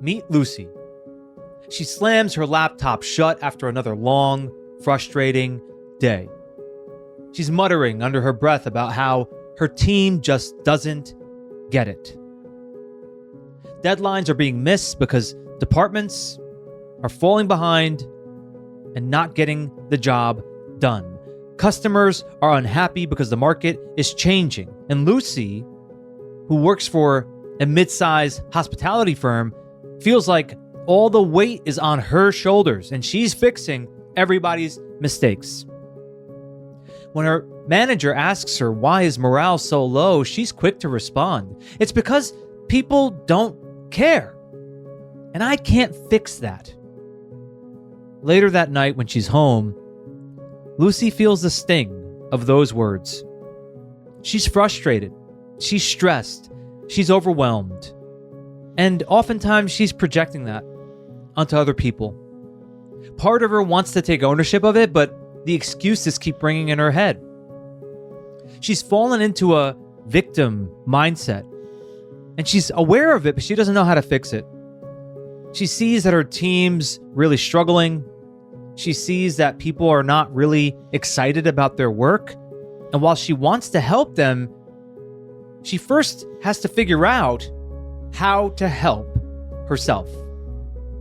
Meet Lucy. She slams her laptop shut after another long, frustrating day. She's muttering under her breath about how her team just doesn't get it. Deadlines are being missed because departments are falling behind and not getting the job done. Customers are unhappy because the market is changing. And Lucy, who works for a mid-sized hospitality firm, feels like all the weight is on her shoulders and she's fixing everybody's mistakes. When her manager asks her why is morale so low, she's quick to respond. It's because people don't care. And I can't fix that. Later that night when she's home, Lucy feels the sting of those words. She's frustrated. She's stressed. She's overwhelmed. And oftentimes she's projecting that onto other people. Part of her wants to take ownership of it, but the excuses keep ringing in her head. She's fallen into a victim mindset, and she's aware of it, but she doesn't know how to fix it. She sees that her team's really struggling. She sees that people are not really excited about their work. And while she wants to help them, she first has to figure out how to help herself.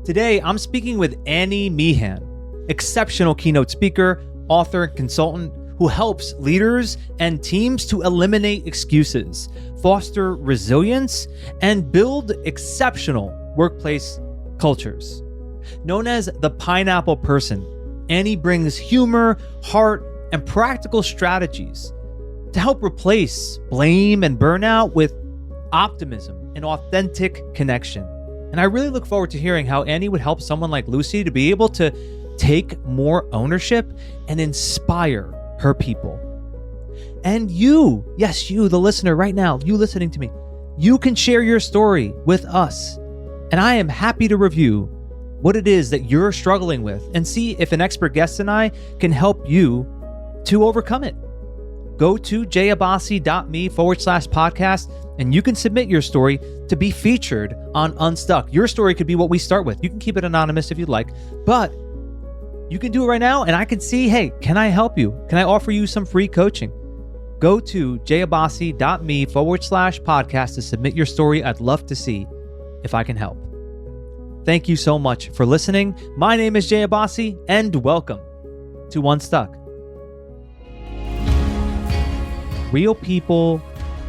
Today, I'm speaking with Annie Meehan, exceptional keynote speaker, author, and consultant who helps leaders and teams to eliminate excuses, foster resilience, and build exceptional workplace cultures. Known as the pineapple person, Annie brings humor, heart, and practical strategies to help replace blame and burnout with optimism and authentic connection. And I really look forward to hearing how Annie would help someone like Lucy to be able to take more ownership and inspire her people. And you, yes, you, the listener right now, you listening to me, you can share your story with us. And I am happy to review what it is that you're struggling with and see if an expert guest and I can help you to overcome it. Go to jayabasi.me/podcast and you can submit your story to be featured on Unstuck. Your story could be what we start with. You can keep it anonymous if you'd like, but you can do it right now and I can see, hey, can I help you? Can I offer you some free coaching? Go to jayabasi.me/podcast to submit your story. I'd love to see if I can help. Thank you so much for listening. My name is Jay Abbasi, and welcome to Unstuck. Real people,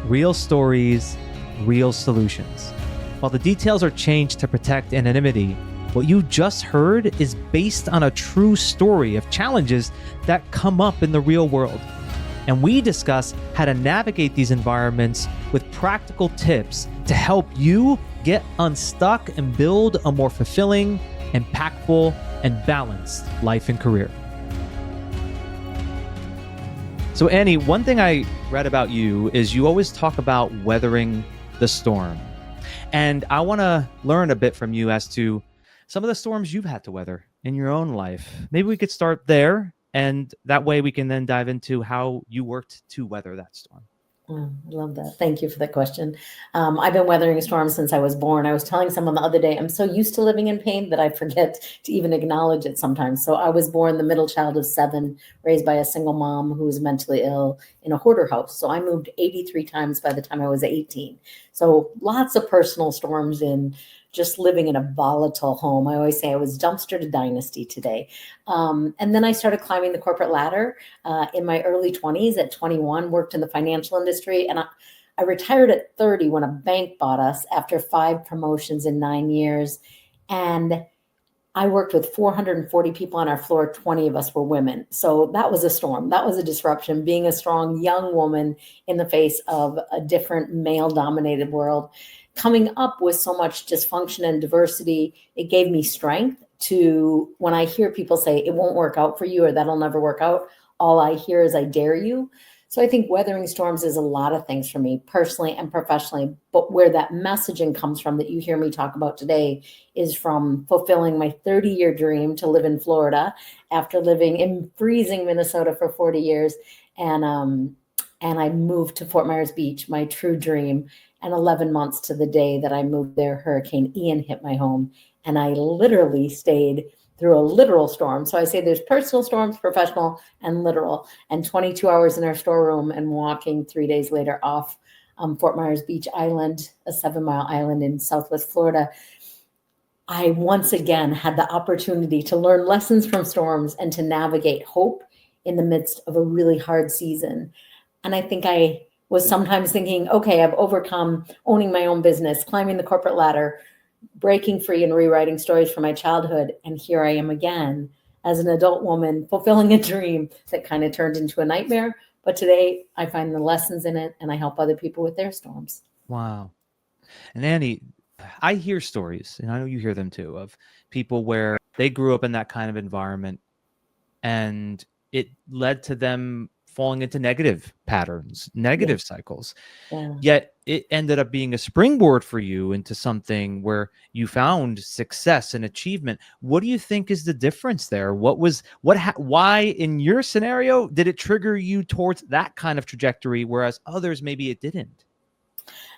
real stories, real solutions. While the details are changed to protect anonymity, what you just heard is based on a true story of challenges that come up in the real world. And we discuss how to navigate these environments with practical tips to help you get unstuck and build a more fulfilling, impactful, and balanced life and career. So Annie, one thing I read about you is you always talk about weathering the storm. And I want to learn a bit from you as to some of the storms you've had to weather in your own life. Maybe we could start there, and that way we can then dive into how you worked to weather that storm. I love that. Thank you for that question. I've been weathering storms since I was born. I was telling someone the other day, I'm so used to living in pain that I forget to even acknowledge it sometimes. So I was born the middle child of 7, raised by a single mom who was mentally ill in a hoarder house. So I moved 83 times by the time I was 18. So lots of personal storms in just living in a volatile home. I always say I was dumpster to dynasty today. And then I started climbing the corporate ladder in my early 20s. At 21, worked in the financial industry. And I retired at 30 when a bank bought us after 5 promotions in 9 years. And I worked with 440 people on our floor. 20 of us were women. So that was a storm. That was a disruption, being a strong young woman in the face of a different male-dominated world. Coming up with so much dysfunction and diversity, it gave me strength to, when I hear people say it won't work out for you or that'll never work out, all I hear is I dare you. So I think weathering storms is a lot of things for me personally and professionally, but where that messaging comes from that you hear me talk about today is from fulfilling my 30-year dream to live in Florida after living in freezing Minnesota for 40 years. And and I moved to Fort Myers Beach, my true dream. And 11 months to the day that I moved there, Hurricane Ian hit my home, and I literally stayed through a literal storm. So I say there's personal storms, professional, and literal. And 22 hours in our storeroom and walking 3 days later off Fort Myers Beach Island, a 7-mile island in Southwest Florida. I once again had the opportunity to learn lessons from storms and to navigate hope in the midst of a really hard season. And I think I was sometimes thinking, okay, I've overcome owning my own business, climbing the corporate ladder, breaking free and rewriting stories from my childhood. And here I am again as an adult woman fulfilling a dream that kind of turned into a nightmare. But today I find the lessons in it and I help other people with their storms. Wow. And Annie, I hear stories, and I know you hear them too, of people where they grew up in that kind of environment and it led to them falling into negative patterns, negative cycles. Yeah. Yet it ended up being a springboard for you into something where you found success and achievement. What do you think is the difference there? Why in your scenario did it trigger you towards that kind of trajectory, whereas others, maybe it didn't?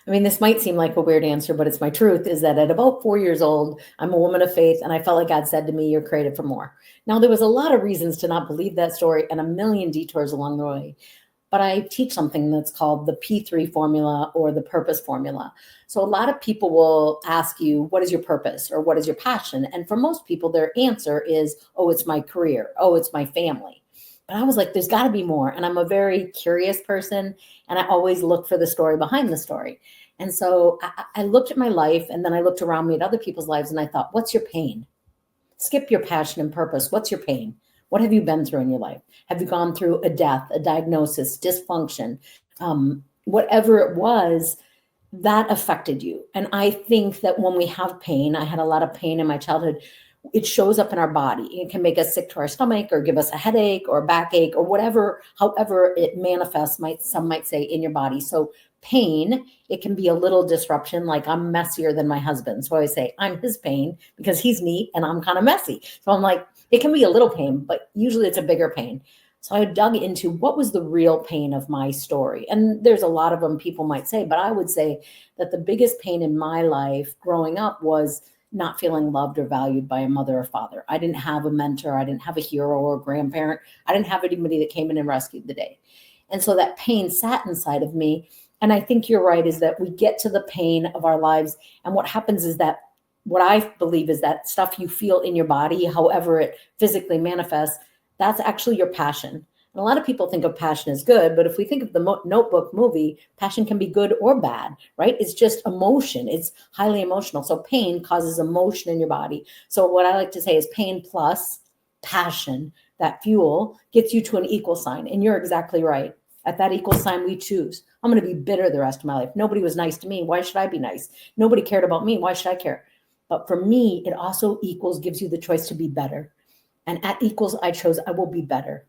I mean, this might seem like a weird answer, but it's my truth, is that at about 4 years old, I'm a woman of faith, and I felt like God said to me, you're created for more. Now, there was a lot of reasons to not believe that story and a million detours along the way. But I teach something that's called the P3 formula or the purpose formula. So a lot of people will ask you, what is your purpose or what is your passion? And for most people, their answer is, oh, it's my career. Oh, it's my family. But I was like, there's got to be more. And I'm a very curious person. And I always look for the story behind the story. And so I looked at my life, and then I looked around me at other people's lives, and I thought, what's your pain? Skip your passion and purpose. What's your pain? What have you been through in your life? Have you gone through a death, a diagnosis, dysfunction, whatever it was that affected you? And I think that when we have pain, I had a lot of pain in my childhood, it shows up in our body. It can make us sick to our stomach or give us a headache or a backache or whatever, however it manifests, some might say, in your body. So pain, it can be a little disruption, like I'm messier than my husband. So I always say I'm his pain because he's neat and I'm kind of messy. So I'm like, it can be a little pain, but usually it's a bigger pain. So I dug into what was the real pain of my story. And there's a lot of them people might say, but I would say that the biggest pain in my life growing up was not feeling loved or valued by a mother or father. I didn't have a mentor. I didn't have a hero or a grandparent. I didn't have anybody that came in and rescued the day. And so that pain sat inside of me. And I think you're right, is that we get to the pain of our lives. And what happens is that what I believe is that stuff you feel in your body, however it physically manifests, that's actually your passion. And a lot of people think of passion as good, but if we think of the Notebook movie, passion can be good or bad, right? It's just emotion. It's highly emotional. So pain causes emotion in your body. So what I like to say is pain plus passion, that fuel, gets you to an equal sign. And you're exactly right. At that equal sign, we choose. I'm going to be bitter the rest of my life. Nobody was nice to me. Why should I be nice? Nobody cared about me. Why should I care? But for me, it also equals gives you the choice to be better. And at equals, I chose I will be better.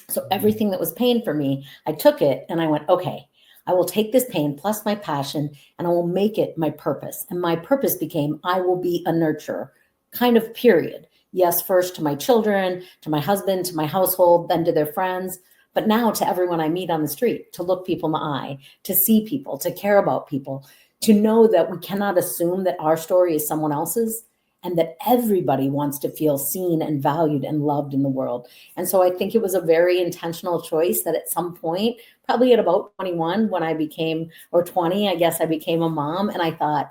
So everything that was pain for me, I took it and I went, okay, I will take this pain plus my passion and I will make it my purpose. And my purpose became I will be a nurturer, kind of period. Yes, first to my children, to my husband, to my household, then to their friends. But now to everyone I meet on the street, to look people in the eye, to see people, to care about people, to know that we cannot assume that our story is someone else's and that everybody wants to feel seen and valued and loved in the world. And so I think it was a very intentional choice that at some point, probably at about 21, when I became, or 20, I guess I became a mom. And I thought,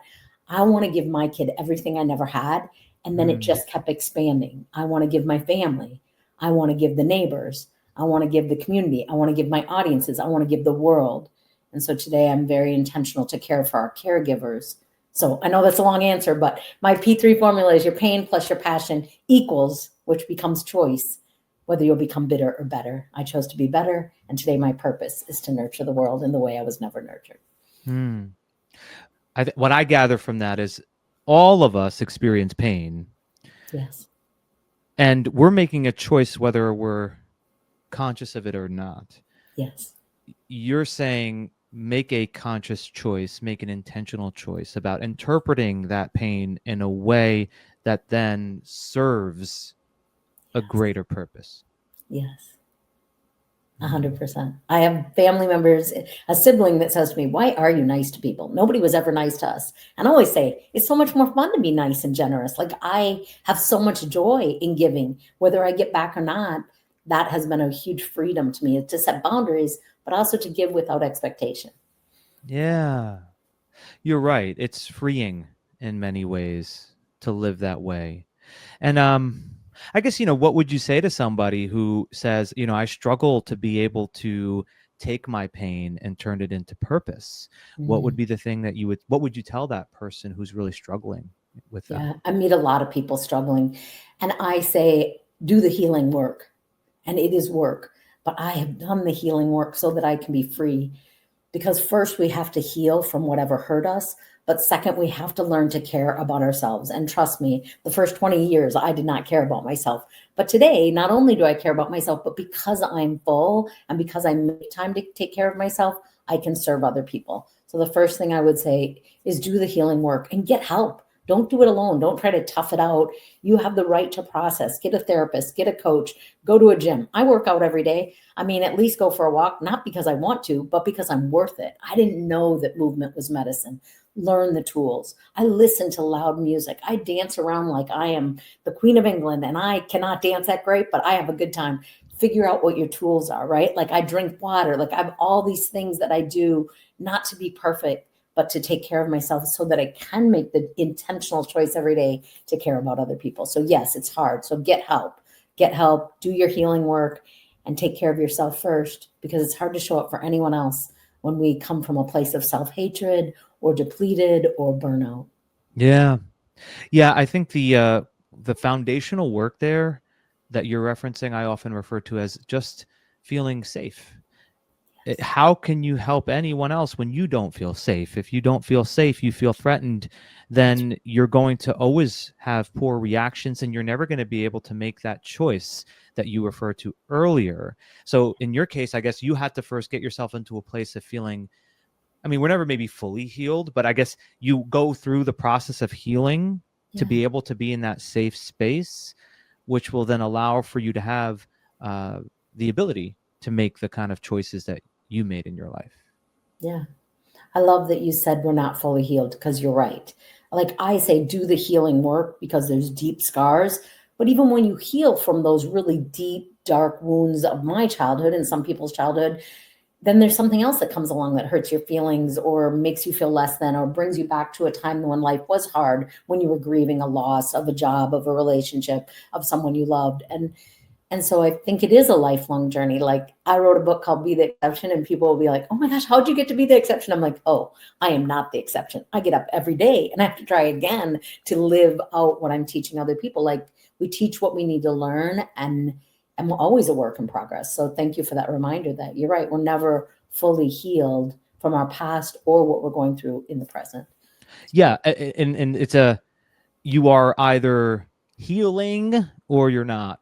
I want to give my kid everything I never had. And then it just kept expanding. I want to give my family. I want to give the neighbors. I want to give the community. I want to give my audiences. I want to give the world. And so today I'm very intentional to care for our caregivers. So I know that's a long answer, but my P3 formula is your pain plus your passion equals, which becomes choice, whether you'll become bitter or better. I chose to be better. And today my purpose is to nurture the world in the way I was never nurtured. What I gather from that is all of us experience pain. Yes. And we're making a choice whether we're conscious of it or not. Yes. You're saying make a conscious choice, make an intentional choice about interpreting that pain in a way that then serves a greater purpose. Yes. 100%. I have family members, a sibling that says to me, "Why are you nice to people? Nobody was ever nice to us." And I always say, it's so much more fun to be nice and generous. Like I have so much joy in giving, whether I get back or not. That has been a huge freedom to me to set boundaries, but also to give without expectation. Yeah, you're right. It's freeing in many ways to live that way. And I guess, what would you say to somebody who says, I struggle to be able to take my pain and turn it into purpose? What would Mm. be the thing that what would you tell that person who's really struggling with that? Yeah, I meet a lot of people struggling, and I say, do the healing work. And it is work, but I have done the healing work so that I can be free. Because first, we have to heal from whatever hurt us. But second, we have to learn to care about ourselves. And trust me, the first 20 years, I did not care about myself. But today, not only do I care about myself, but because I'm full and because I make time to take care of myself, I can serve other people. So the first thing I would say is do the healing work and get help. Don't do it alone. Don't try to tough it out. You have the right to process. Get a therapist, get a coach, go to a gym. I work out every day. I mean, at least go for a walk, not because I want to, but because I'm worth it. I didn't know that movement was medicine. Learn the tools. I listen to loud music. I dance around like I am the Queen of England, and I cannot dance that great, but I have a good time. Figure out what your tools are, right? Like I drink water. Like I have all these things that I do not to be perfect, but to take care of myself so that I can make the intentional choice every day to care about other people. So yes, it's hard. So get help. Get help, do your healing work, and take care of yourself first, because it's hard to show up for anyone else when we come from a place of self-hatred or depleted or burnout. Yeah. Yeah, I think the foundational work there that you're referencing, I often refer to as just feeling safe. How can you help anyone else when you don't feel safe? If you don't feel safe, you feel threatened, then you're going to always have poor reactions and you're never going to be able to make that choice that you referred to earlier. So in your case, I guess you had to first get yourself into a place of feeling, I mean, we're never maybe fully healed, but I guess you go through the process of healing to Yeah. be able to be in that safe space, which will then allow for you to have the ability to make the kind of choices that you made in your life. Yeah. I love that you said we're not fully healed, because you're right. Like I say, do the healing work because there's deep scars. But even when you heal from those really deep, dark wounds of my childhood and some people's childhood, then there's something else that comes along that hurts your feelings or makes you feel less than or brings you back to a time when life was hard, when you were grieving a loss of a job, of a relationship, of someone you loved. And so I think it is a lifelong journey. Like I wrote a book called Be the Exception, and people will be like, "Oh my gosh, how'd you get to be the exception?" I'm like, "Oh, I am not the exception. I get up every day and I have to try again to live out what I'm teaching other people." Like we teach what we need to learn, and we're always a work in progress. So thank you for that reminder that you're right. We're never fully healed from our past or what we're going through in the present. Yeah, and it's you are either healing or you're not.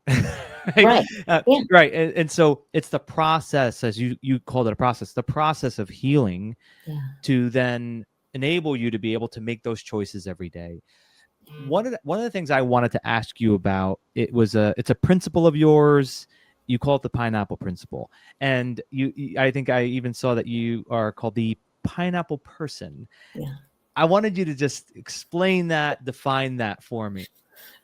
Right. Right. Yeah. Right. And so it's the process, as you called it, a process, the process of healing Yeah. to then enable you to be able to make those choices every day. One of the things I wanted to ask you about, it's a principle of yours. You call it the pineapple principle, and I think I even saw that you are called the pineapple person. Yeah. I wanted you to just explain that, define that for me.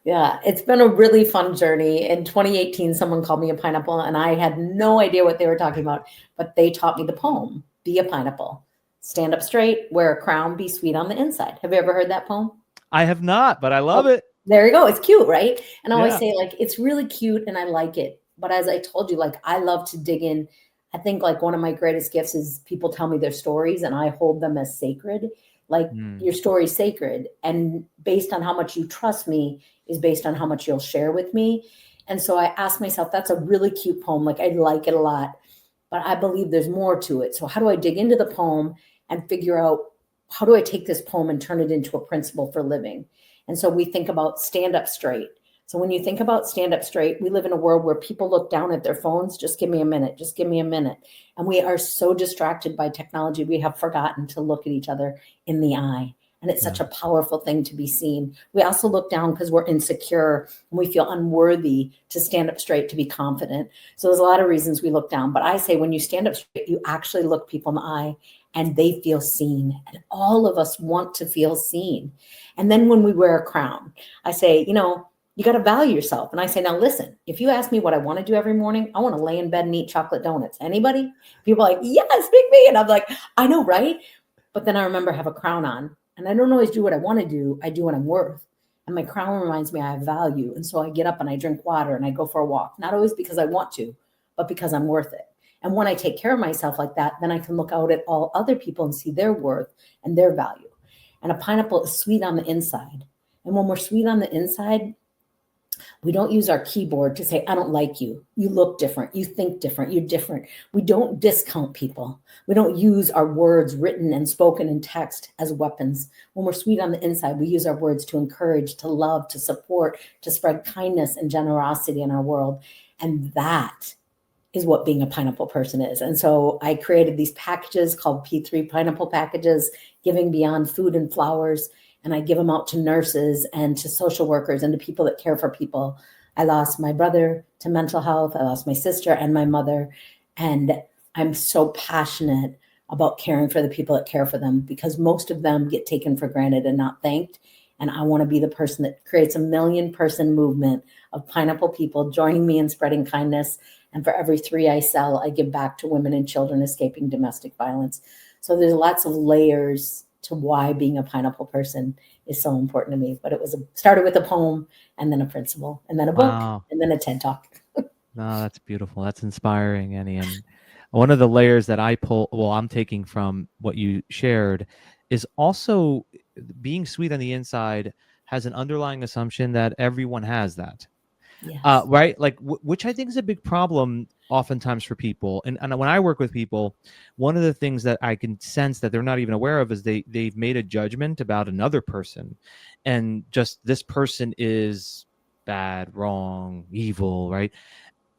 Yeah, it's been a really fun journey. In 2018, someone called me a pineapple, and I had no idea what they were talking about, but they taught me the poem, Be a Pineapple. Stand up straight, wear a crown, be sweet on the inside. Have you ever heard that poem? I have not, but I love Oh, it. there you go. It's cute, right? And I always Yeah. say, like, it's really cute and I like it. But as I told you, like, I love to dig in. I think, like, one of my greatest gifts is people tell me their stories and I hold them as sacred. Like, Mm. your story's sacred. And based on how much you trust me, is based on how much you'll share with me. And so I asked myself, that's a really cute poem. Like, I like it a lot, but I believe there's more to it. So, how do I dig into the poem and figure out how do I take this poem and turn it into a principle for living? And so we think about stand up straight. So when you think about stand up straight, we live in a world where people look down at their phones. Just give me a minute. Just give me a minute. And we are so distracted by technology, we have forgotten to look at each other in the eye. And it's Yeah. such a powerful thing to be seen. We also look down because we're insecure and we feel unworthy to stand up straight, to be confident. So there's a lot of reasons we look down. But I say when you stand up straight, you actually look people in the eye and they feel seen. And all of us want to feel seen. And then when we wear a crown, I say, you got to value yourself. And I say, now listen, if you ask me what I want to do every morning, I want to lay in bed and eat chocolate donuts. Anybody? People are like, yes, pick me. And I'm like, I know, right? But then I remember I have a crown on. And I don't always do what I want to do. I do what I'm worth. And my crown reminds me I have value. And so I get up and I drink water and I go for a walk, not always because I want to, but because I'm worth it. And when I take care of myself like that, then I can look out at all other people and see their worth and their value. And a pineapple is sweet on the inside. And when we're sweet on the inside, we don't use our keyboard to say, I don't like you. You look different. You think different. You're different. We don't discount people. We don't use our words written and spoken in text as weapons. When we're sweet on the inside, we use our words to encourage, to love, to support, to spread kindness and generosity in our world. And that is what being a pineapple person is. And so I created these packages called P3 pineapple packages, giving beyond food and flowers. And I give them out to nurses and to social workers and to people that care for people. I lost my brother to mental health. I lost my sister and my mother. And I'm so passionate about caring for the people that care for them because most of them get taken for granted and not thanked. And I want to be the person that creates a 1 million person movement of pineapple people joining me in spreading kindness. And for every 3 I sell, I give back to women and children escaping domestic violence. So there's lots of layers to why being a pineapple person is so important to me. But it started with a poem and then a principle and then a book and then a TED Talk. No, that's beautiful. That's inspiring, Annie. And one of the layers that I'm taking from what you shared is also being sweet on the inside has an underlying assumption that everyone has that. Yes. Right? Like, which I think is a big problem oftentimes for people. And when I work with people, one of the things that I can sense that they're not even aware of is they've made a judgment about another person. And just this person is bad, wrong, evil, right?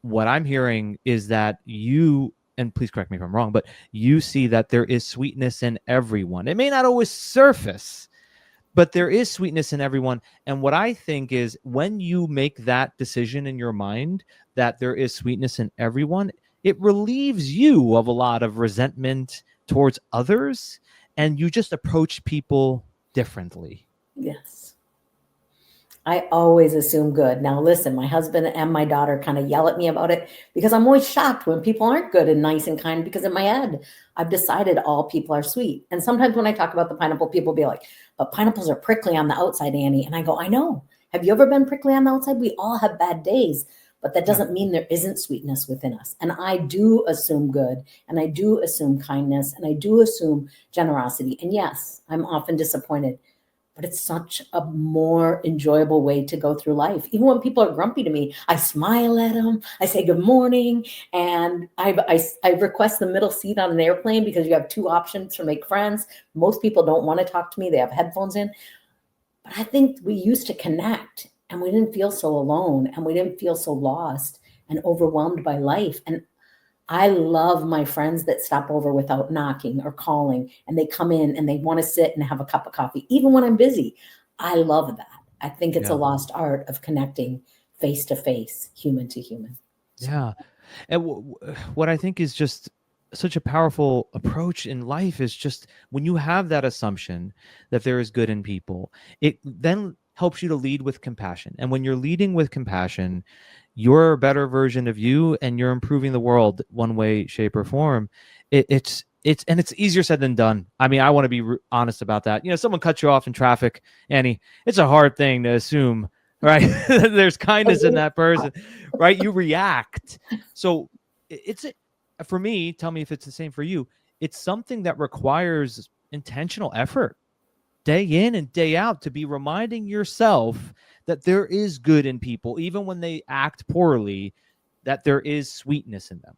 What I'm hearing is that you, and please correct me if I'm wrong, but you see that there is sweetness in everyone. It may not always surface, but there is sweetness in everyone. And what I think is when you make that decision in your mind that there is sweetness in everyone, it relieves you of a lot of resentment towards others, and you just approach people differently. Yes. I always assume good. Now, listen, my husband and my daughter kind of yell at me about it because I'm always shocked when people aren't good and nice and kind because in my head, I've decided all people are sweet. And sometimes when I talk about the pineapple, people be like, but pineapples are prickly on the outside, Annie. And I go, I know. Have you ever been prickly on the outside? We all have bad days, but that doesn't mean there isn't sweetness within us. And I do assume good, and I do assume kindness, and I do assume generosity. And yes, I'm often disappointed. But it's such a more enjoyable way to go through life. Even when people are grumpy to me, I smile at them. I say good morning. And I request the middle seat on an airplane because you have 2 options to make friends. Most people don't want to talk to me. They have headphones in. But I think we used to connect and we didn't feel so alone and we didn't feel so lost and overwhelmed by life. And I love my friends that stop over without knocking or calling, and they come in and they want to sit and have a cup of coffee, even when I'm busy. I love that. I think it's a lost art of connecting face to face, human to human. So. Yeah. And what I think is just such a powerful approach in life is just when you have that assumption that there is good in people, it then helps you to lead with compassion. And when you're leading with compassion, you're a better version of you and you're improving the world one way, shape, or form. It's easier said than done. I mean, I want to be honest about that. Someone cuts you off in traffic, Annie, it's a hard thing to assume, right? There's kindness in that person, right? You react. So for me, tell me if it's the same for you. It's something that requires intentional effort day in and day out to be reminding yourself that there is good in people, even when they act poorly, that there is sweetness in them.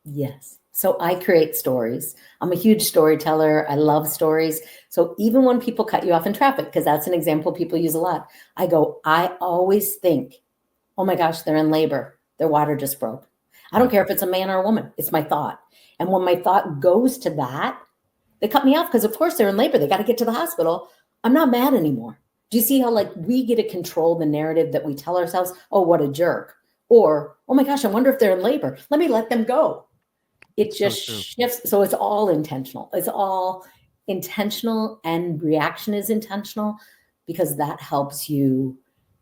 Yes. So I create stories. I'm a huge storyteller. I love stories. So even when people cut you off in traffic, because that's an example people use a lot, I always think, oh my gosh, they're in labor. Their water just broke. I don't care if it's a man or a woman. It's my thought. And when my thought goes to that, they cut me off because of course they're in labor. They got to get to the hospital. I'm not mad anymore. Do you see how like we get to control the narrative that we tell ourselves? Oh, what a jerk. Or, oh my gosh, I wonder if they're in labor. Let me let them go. It It's so just true. shifts. So it's all intentional. It's all intentional, and reaction is intentional, because that helps you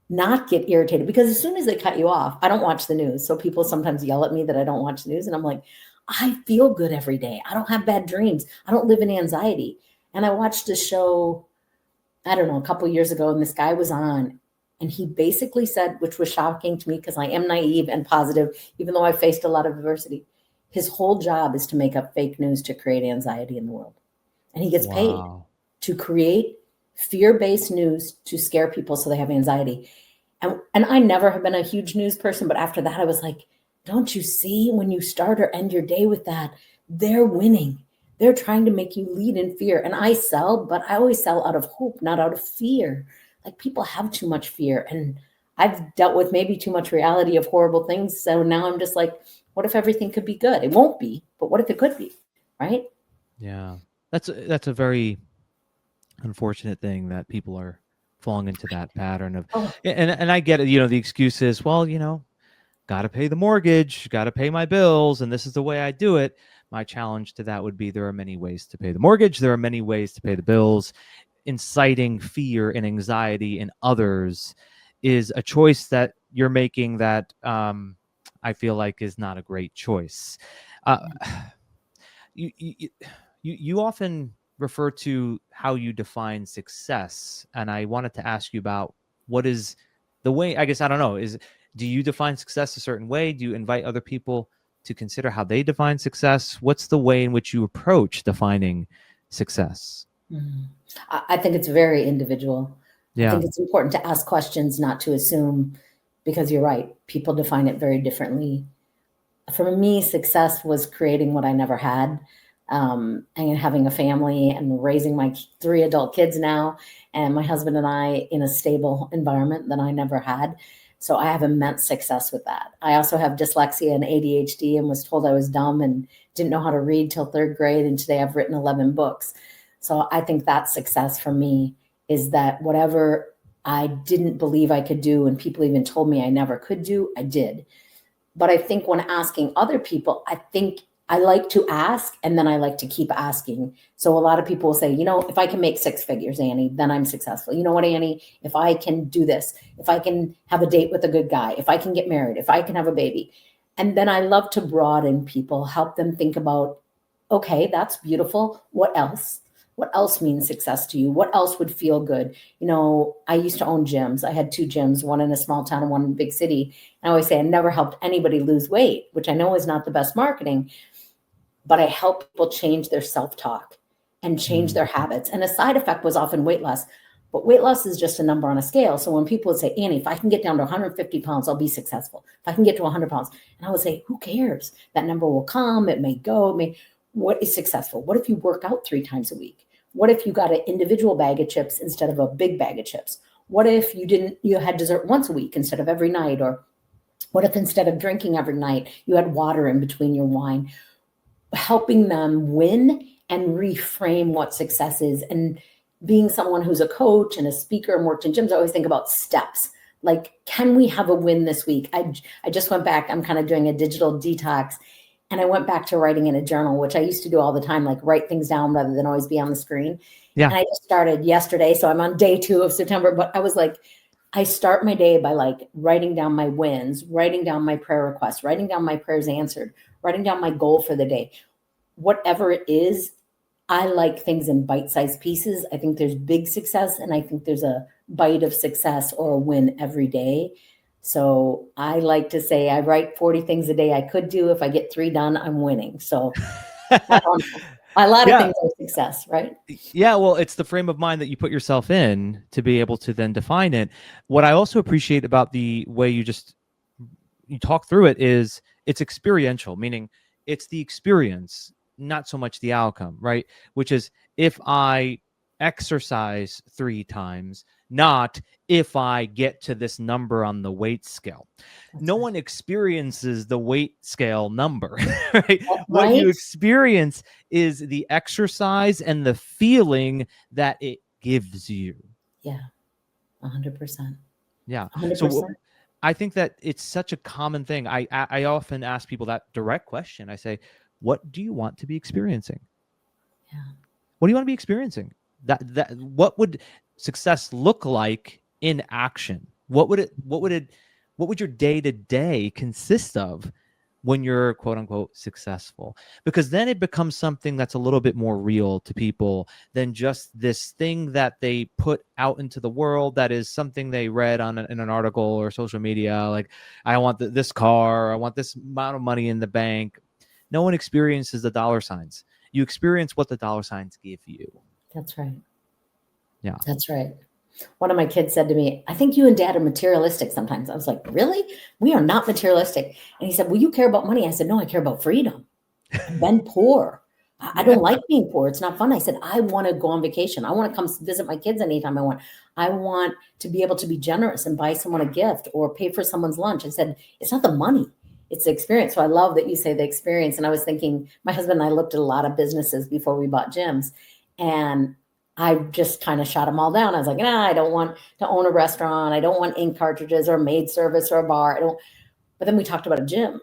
not get irritated. Because as soon as they cut you off, I don't watch the news. So people sometimes yell at me that I don't watch the news. And I'm like, I feel good every day. I don't have bad dreams. I don't live in anxiety. And I watched a show, I don't know, a couple years ago, and this guy was on, and he basically said, which was shocking to me because I am naive and positive, even though I faced a lot of adversity. His whole job is to make up fake news to create anxiety in the world. And he gets paid Wow. to create fear-based news to scare people so they have anxiety. And I never have been a huge news person, but after that, I was like, don't you see, when you start or end your day with that, they're winning. They're trying to make you lead in fear. And I sell, but I always sell out of hope, not out of fear. Like, people have too much fear. And I've dealt with maybe too much reality of horrible things. So now I'm just like, what if everything could be good? It won't be, but what if it could be? Right? Yeah. That's a very unfortunate thing that people are falling into that pattern of. Oh, And I get it, the excuse is, well, got to pay the mortgage, got to pay my bills, and this is the way I do it. My challenge to that would be, there are many ways to pay the mortgage, there are many ways to pay the bills. Inciting fear and anxiety in others is a choice that you're making that I feel like is not a great choice. Uh, you, you you often refer to how you define success, and I wanted to ask you about what is the way. I guess I don't know. Do you define success a certain way? Do you invite other people to consider how they define success? What's the way in which you approach defining success? mhm. I think it's very individual. I Yeah. think it's important to ask questions, not to assume, because you're right. People define it very differently. For me, success was creating what I never had, and having a family and raising my three adult kids now, and my husband and I in a stable environment that I never had. So I have immense success with that. I also have dyslexia and ADHD, and was told I was dumb and didn't know how to read till third grade. And today I've written 11 books. So I think that success for me is that whatever I didn't believe I could do, and people even told me I never could do, I did. But I think when asking other people, I think I like to ask, and then I like to keep asking. So a lot of people will say, if I can make six figures, Annie, then I'm successful. You know what, Annie? If I can do this, if I can have a date with a good guy, if I can get married, if I can have a baby. And then I love to broaden people, help them think about, okay, that's beautiful. What else? What else means success to you? What else would feel good? I used to own gyms. I had two gyms, one in a small town and one in a big city. And I always say I never helped anybody lose weight, which I know is not the best marketing, but I help people change their self-talk and change Mm. their habits. And a side effect was often weight loss. But weight loss is just a number on a scale. So when people would say, Annie, if I can get down to 150 pounds, I'll be successful. If I can get to 100 pounds. And I would say, who cares? That number will come. It may go. What is successful? What if you work out 3 times a week? What if you got an individual bag of chips instead of a big bag of chips? What if you had dessert once a week instead of every night? Or what if instead of drinking every night, you had water in between your wine? Helping them win and reframe what success is. And being someone who's a coach and a speaker and worked in gyms, I always think about steps. Like, can we have a win this week? I just went back. I'm kind of doing a digital detox. And I went back to writing in a journal, which I used to do all the time, like write things down rather than always be on the screen. Yeah. And I just started yesterday. So I'm on day 2 of September. But I was like, I start my day by like writing down my wins, writing down my prayer requests, writing down my prayers answered, writing down my goal for the day. Whatever it is, I like things in bite-sized pieces. I think there's big success, and I think there's a bite of success or a win every day. So I like to say I write 40 things a day I could do. If I get 3 done, I'm winning. So I don't know. A lot of Yeah. things are success, right? Yeah, well, it's the frame of mind that you put yourself in to be able to then define it. What I also appreciate about the way you talk through it is it's experiential, meaning it's the experience, not so much the outcome, right? Which is, if I exercise 3 times, not if I get to this number on the weight scale. That's No right. one experiences the weight scale number, right? That's What you right. experience is the exercise and the feeling that it gives you. Yeah. 100%. Yeah. So 100%. I think that it's such a common thing. I often ask people that direct question. I say, what do you want to be experiencing? Yeah. What do you want to be experiencing? That what would success look like in action? What would your day to day consist of when you're quote unquote successful? Because then it becomes something that's a little bit more real to people than just this thing that they put out into the world that is something they read in an article or social media. Like, I want this car, I want this amount of money in the bank. No one experiences the dollar signs. You experience what the dollar signs give you. That's right. Yeah. That's right. One of my kids said to me, I think you and dad are materialistic sometimes. I was like, really? We are not materialistic. And he said, well, you care about money. I said, no, I care about freedom. I've been poor. I don't like being poor. It's not fun. I said, I want to go on vacation. I want to come visit my kids anytime I want. I want to be able to be generous and buy someone a gift or pay for someone's lunch. I said, it's not the money, it's the experience. So I love that you say the experience. And I was thinking, my husband and I looked at a lot of businesses before we bought gyms, and I just kind of shot them all down. I was like, nah, I don't want to own a restaurant. I don't want ink cartridges or maid service or a bar. I don't. But then we talked about a gym.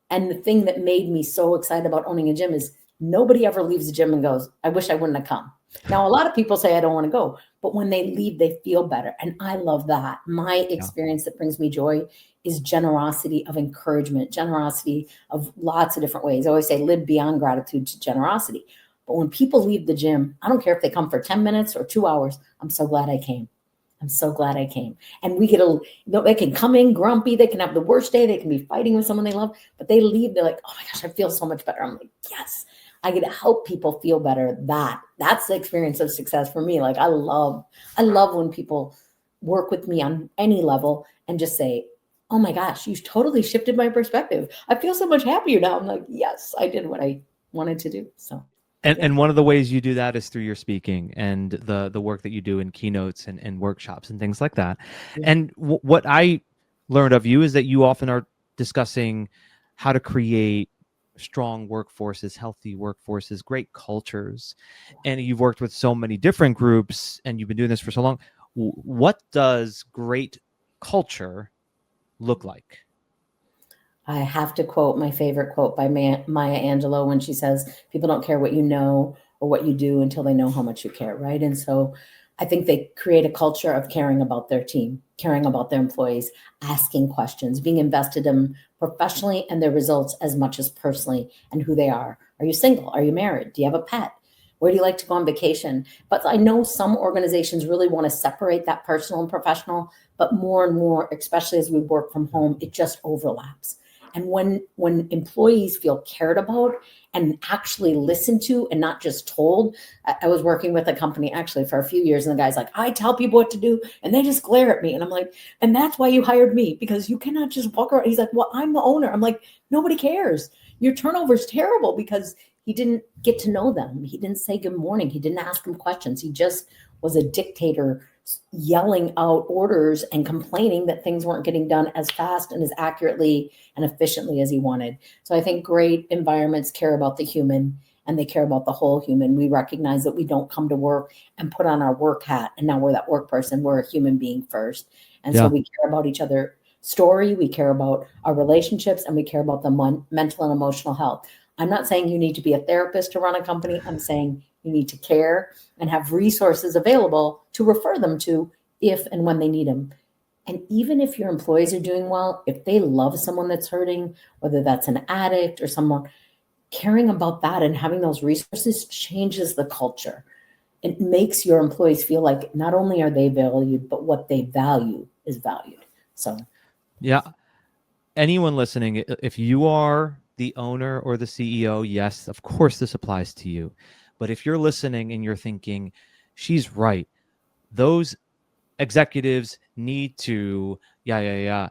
And the thing that made me so excited about owning a gym is nobody ever leaves the gym and goes, I wish I wouldn't have come. Now, a lot of people say, I don't want to go. But when they leave, they feel better. And I love that. My experience that brings me joy is generosity of encouragement, generosity of lots of different ways. I always say live beyond gratitude to generosity. But when people leave the gym, I don't care if they come for 10 minutes or 2 hours. I'm so glad I came. I'm so glad I came. And we get they can come in grumpy. They can have the worst day. They can be fighting with someone they love, but they leave. They're like, oh my gosh, I feel so much better. I'm like, yes, I get to help people feel better. That's the experience of success for me. Like I love when people work with me on any level and just say, oh my gosh, you've totally shifted my perspective. I feel so much happier now. I'm like, yes, I did what I wanted to do. So. And one of the ways you do that is through your speaking and the work that you do in keynotes and workshops and things like that. Yeah. And what I learned of you is that you often are discussing how to create strong workforces, healthy workforces, great cultures. And you've worked with so many different groups and you've been doing this for so long. What does great culture look like? I have to quote my favorite quote by Maya Angelou when she says, people don't care what you know or what you do until they know how much you care, right? And so I think they create a culture of caring about their team, caring about their employees, asking questions, being invested in professionally and their results as much as personally and who they are. Are you single? Are you married? Do you have a pet? Where do you like to go on vacation? But I know some organizations really want to separate that personal and professional, but more and more, especially as we work from home, it just overlaps. And when employees feel cared about and actually listened to and not just told, I was working with a company actually for a few years, and the guy's like, I tell people what to do and they just glare at me. And I'm like, and that's why you hired me, because you cannot just walk around. He's like, well, I'm the owner. I'm like, nobody cares. Your turnover is terrible because he didn't get to know them. He didn't say good morning. He didn't ask them questions. He just was a dictator yelling out orders and complaining that things weren't getting done as fast and as accurately and efficiently as he wanted. So I think great environments care about the human and they care about the whole human. We recognize that we don't come to work and put on our work hat and now we're that work person. We're a human being first. And so we care about each other's story, we care about our relationships, and we care about the mental and emotional health. I'm not saying you need to be a therapist to run a company. I'm saying you need to care and have resources available to refer them to if and when they need them. And even if your employees are doing well, if they love someone that's hurting, whether that's an addict or someone, caring about that and having those resources changes the culture. It makes your employees feel like not only are they valued, but what they value is valued. So, yeah. Anyone listening, if you are the owner or the CEO, yes, of course this applies to you. But if you're listening and you're thinking, she's right, those executives need to, I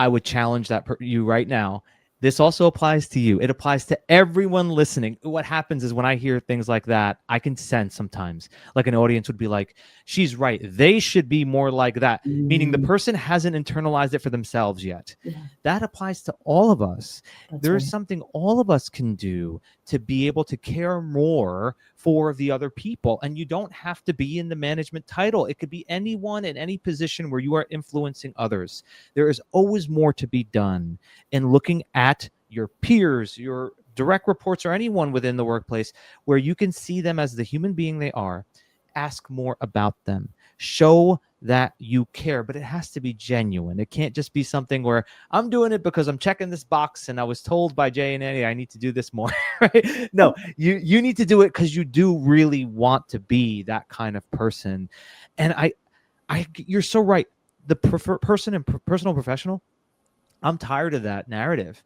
would challenge you right now This also applies to you. It applies to everyone listening. What happens is when I hear things like that, I can sense sometimes like an audience would be like, she's right. They should be more like that, meaning the Mm, person hasn't internalized it for themselves yet. yeah, That applies to all of us. that's There's right. something all of us can do to be able to care more for the other people. And you don't have to be in the management title. It could be anyone in any position where you are influencing others. There is always more to be done in looking at your peers, your direct reports, or anyone within the workplace where you can see them as the human being they are. Ask more about them. Show that you care, but it has to be genuine. It can't just be something where I'm doing it because I'm checking this box and I was told by Jay and Annie I need to do this more. Right? No, you need to do it because you do really want to be that kind of person. And you're so right. The person and personal professional, I'm tired of that narrative.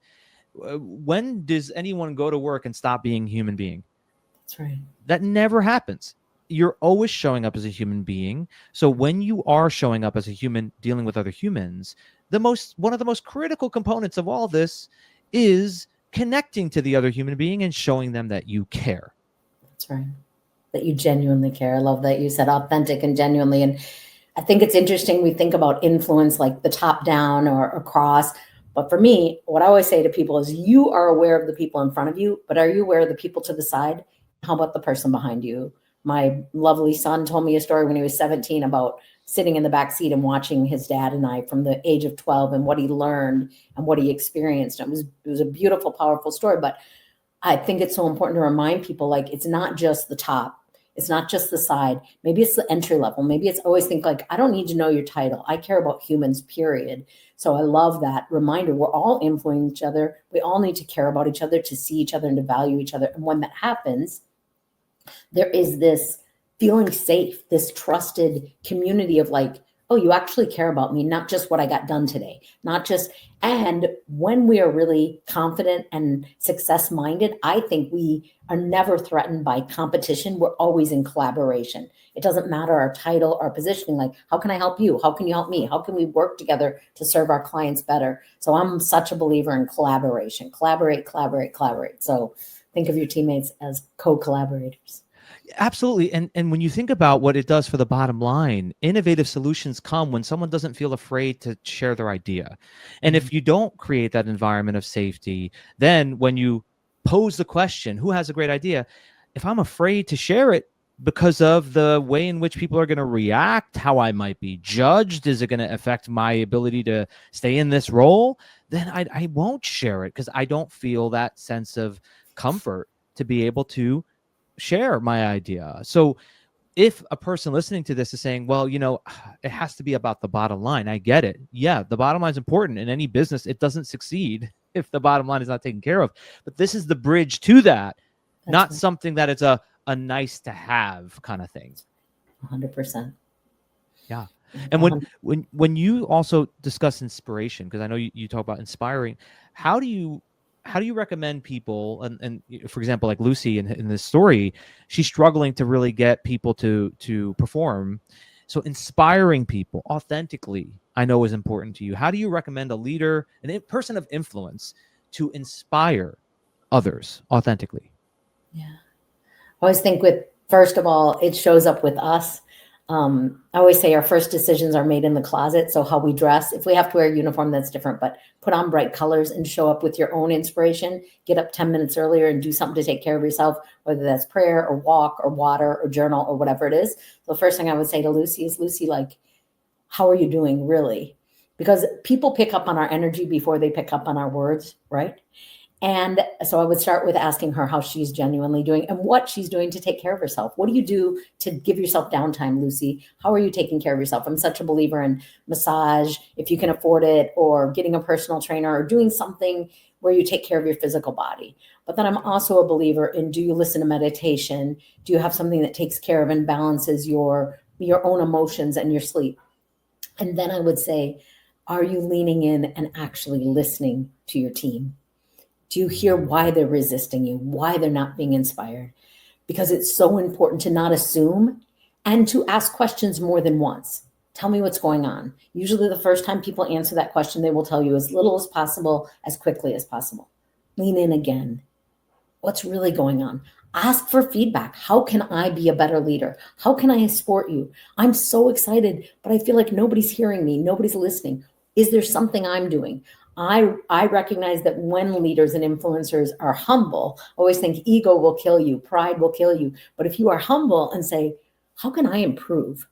When does anyone go to work and stop being a human being? That's right. That never happens. You're always showing up as a human being. So when you are showing up as a human dealing with other humans, one of the most critical components of all this is connecting to the other human being and showing them that you care. That's right. That you genuinely care. I love that you said authentic and genuinely. And I think it's interesting. We think about influence like the top down or across. But for me, what I always say to people is you are aware of the people in front of you, but are you aware of the people to the side? How about the person behind you? My lovely son told me a story when he was 17 about sitting in the back seat and watching his dad and I from the age of 12 and what he learned and what he experienced. It was a beautiful, powerful story. But I think it's so important to remind people like it's not just the top. It's not just the side. Maybe it's the entry level. Maybe it's always think like, I don't need to know your title. I care about humans, period. So I love that reminder. We're all influencing each other. We all need to care about each other, to see each other and to value each other. And when that happens, there is this feeling safe, this trusted community of like, oh, you actually care about me, not just what I got done today, not just, and when we are really confident and success minded, I think we are never threatened by competition. We're always in collaboration. It doesn't matter our title, our positioning, like, how can I help you? How can you help me? How can we work together to serve our clients better? So I'm such a believer in collaboration, collaborate, collaborate, collaborate. So think of your teammates as co-collaborators. Absolutely. And when you think about what it does for the bottom line, innovative solutions come when someone doesn't feel afraid to share their idea. And Mhm. if you don't create that environment of safety, then when you pose the question, who has a great idea? If I'm afraid to share it because of the way in which people are going to react, how I might be judged, is it going to affect my ability to stay in this role? Then I won't share it because I don't feel that sense of comfort to be able to share my idea. So if a person listening to this is saying, well, it has to be about the bottom line, I get it. Yeah, the bottom line is important in any business. It doesn't succeed if the bottom line is not taken care of. But this is the bridge to that, That's not right. something that it's a nice to have kind of thing. 100%. Yeah. Yeah, And when 100. when you also discuss inspiration, because I know you talk about inspiring, how do you recommend people and for example, like Lucy in this story, she's struggling to really get people to perform. So inspiring people authentically, I know is important to you. How do you recommend a leader, person of influence, to inspire others authentically? Yeah. I always think with, first of all, it shows up with us. I always say our first decisions are made in the closet. So how we dress, if we have to wear a uniform, that's different, but put on bright colors and show up with your own inspiration. Get up 10 minutes earlier and do something to take care of yourself, whether that's prayer or walk or water or journal or whatever it is. So the first thing I would say to Lucy is, Lucy, like, how are you doing really? Because people pick up on our energy before they pick up on our words, right? And so I would start with asking her how she's genuinely doing and what she's doing to take care of herself. What do you do to give yourself downtime, Lucy? How are you taking care of yourself? I'm such a believer in massage, if you can afford it, or getting a personal trainer, or doing something where you take care of your physical body. But then I'm also a believer in, do you listen to meditation? Do you have something that takes care of and balances your own emotions and your sleep? And then I would say, are you leaning in and actually listening to your team? Do you hear why they're resisting you, why they're not being inspired? Because it's so important to not assume and to ask questions more than once. Tell me what's going on. Usually the first time people answer that question, they will tell you as little as possible, as quickly as possible. Lean in again. What's really going on? Ask for feedback. How can I be a better leader? How can I support you? I'm so excited, but I feel like nobody's hearing me. Nobody's listening. Is there something I'm doing? I recognize that when leaders and influencers are humble, I always think ego will kill you, pride will kill you. But if you are humble and say, how can I improve?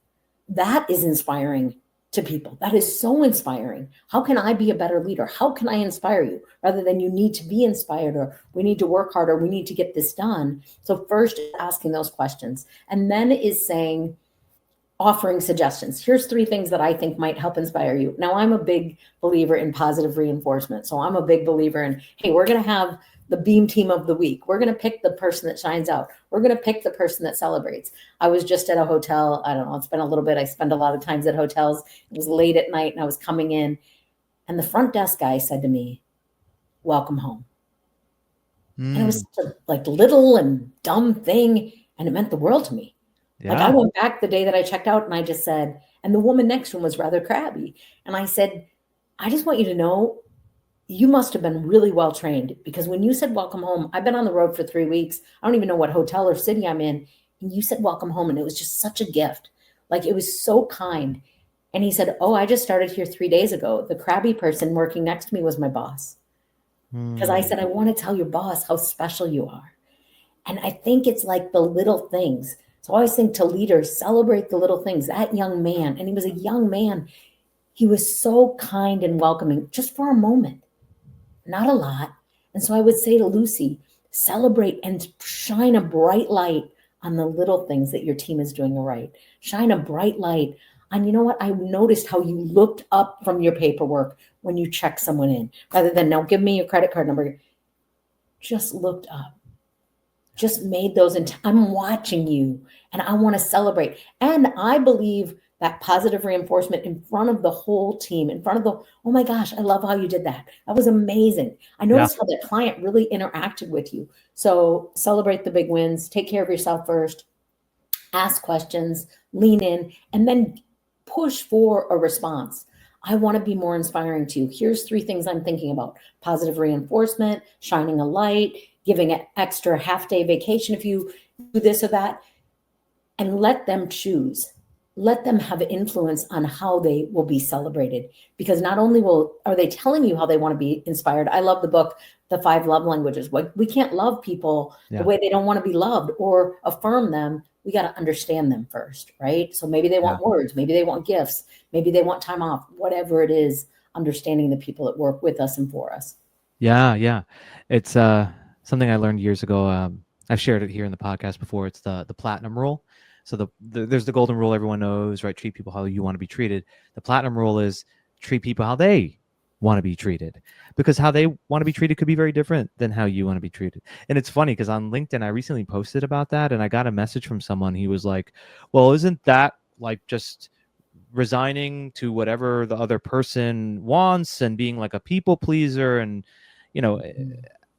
That is inspiring to people. That is so inspiring. How can I be a better leader? How can I inspire you? Rather than you need to be inspired, or we need to work harder, we need to get this done. So first asking those questions, and then is saying, offering suggestions. Here's 3 things that I think might help inspire you. Now, I'm a big believer in positive reinforcement. So I'm a big believer in, hey, we're going to have the beam team of the week. We're going to pick the person that shines out. We're going to pick the person that celebrates. I was just at a hotel. I don't know. It's been a little bit. I spend a lot of times at hotels. It was late at night and I was coming in, and the front desk guy said to me, welcome home. And it was such a like little and dumb thing. And it meant the world to me. Yeah. Like I went back the day that I checked out and I just said, and the woman next to him was rather crabby. And I said, I just want you to know, you must have been really well trained, because when you said welcome home, I've been on the road for 3 weeks. I don't even know what hotel or city I'm in. And you said welcome home. And it was just such a gift. Like it was so kind. And he said, oh, I just started here 3 days ago. The crabby person working next to me was my boss. Because I said, I want to tell your boss how special you are. And I think it's like the little things. So I always think to leaders, celebrate the little things. That young man, and he was a young man, he was so kind and welcoming just for a moment, not a lot. And so I would say to Lucy, celebrate and shine a bright light on the little things that your team is doing right. Shine a bright light on, you know what, I noticed how you looked up from your paperwork when you checked someone in, rather than, now give me your credit card number. Just looked up. Just made those, I'm watching you and I want to celebrate. And I believe that positive reinforcement in front of the whole team, in front of the, oh my gosh, I love how you did that. That was amazing. I noticed how the client really interacted with you. So celebrate the big wins, take care of yourself first, ask questions, lean in, and then push for a response. I want to be more inspiring to you. Here's 3 things I'm thinking about: positive reinforcement, shining a light, giving an extra half-day vacation if you do this or that, and let them choose. Let them have influence on how they will be celebrated, because not only are they telling you how they want to be inspired. I love the book, The 5 Love Languages. We can't love people the way they don't want to be loved or affirm them. We got to understand them first, right? So maybe they want words, maybe they want gifts, maybe they want time off, whatever it is, understanding the people that work with us and for us. Yeah. It's something I learned years ago. I've shared it here in the podcast before. It's the platinum rule. So there's the golden rule everyone knows, right? Treat people how you want to be treated. The platinum rule is treat people how they want to be treated, because how they want to be treated could be very different than how you want to be treated. And it's funny because on LinkedIn, I recently posted about that, and I got a message from someone. He was like, well, isn't that like just resigning to whatever the other person wants and being like a people pleaser? And, you know,